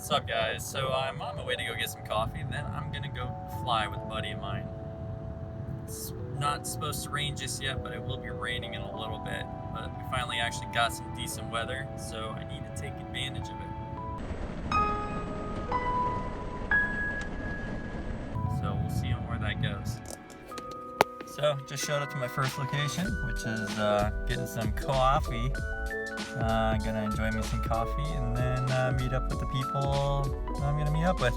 What's up, guys? So I'm on my way to go get some coffee, and then I'm gonna go fly with a buddy of mine. It's not supposed to rain just yet, but it will be raining in a little bit. But we finally actually got some decent weather, so I need to take advantage of it. So we'll see where that goes. So just showed up to my first location, which is getting some coffee. Gonna enjoy me some coffee and then meet up with the people I'm gonna meet up with.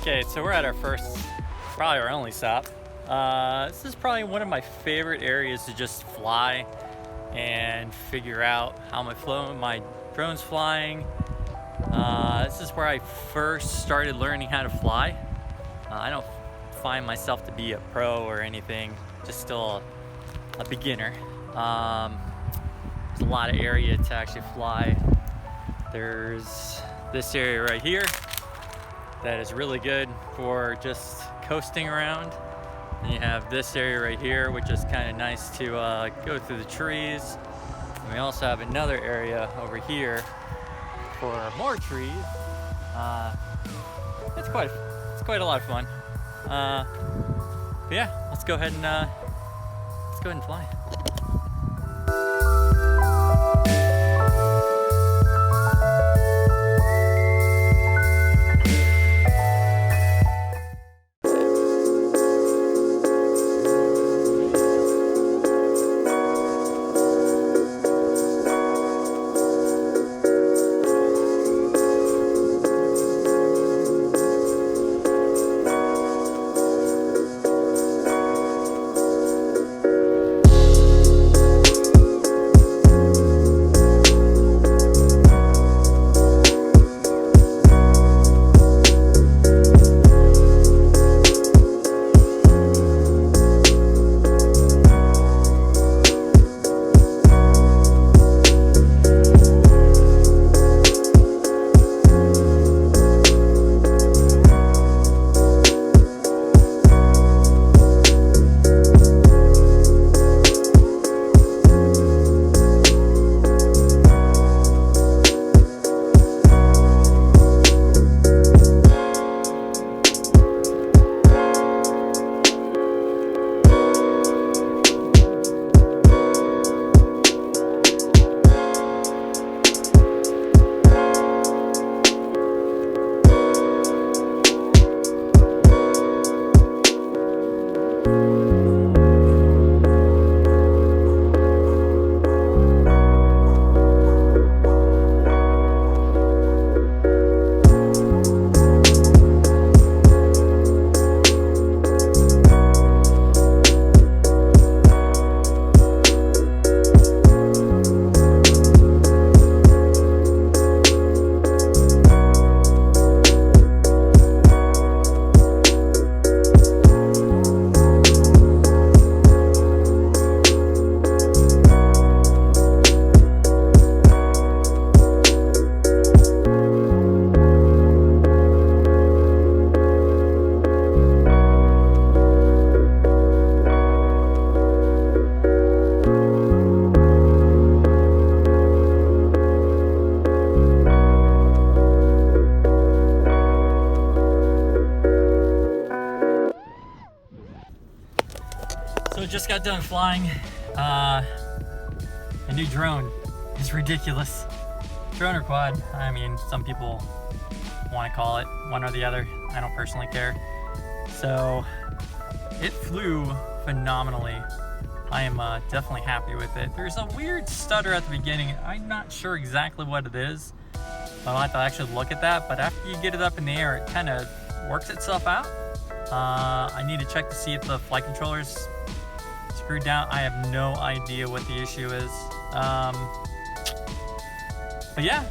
Okay, so we're at our first, probably our only stop. This is probably one of my favorite areas to just fly and figure out how my drone's flying. This is where I first started learning how to fly. I don't find myself to be a pro or anything, just still a beginner. There's a lot of area to actually fly. There's this area right here that is really good for just coasting around. And you have this area right here, which is kind of nice to go through the trees. And we also have another area over here for more trees. It's quite a lot of fun. But yeah, let's go ahead and fly. So just got done flying a new drone. It's ridiculous. Drone or quad, I mean, some people want to call it one or the other. I don't personally care. So it flew phenomenally. I am definitely happy with it. There's a weird stutter at the beginning. I'm not sure exactly what it is. I'll have to actually look at that, but after you get it up in the air, it kind of works itself out. I need to check to see if the flight controller's screwed down. I have no idea what the issue is. But yeah,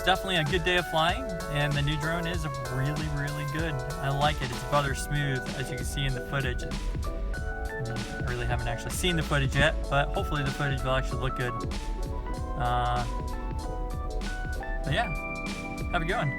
definitely a good day of flying, and the new drone is really, really good. I like it. It's butter smooth, as you can see in the footage. I really haven't actually seen the footage yet, but hopefully the footage will actually look good. But yeah, have a good one.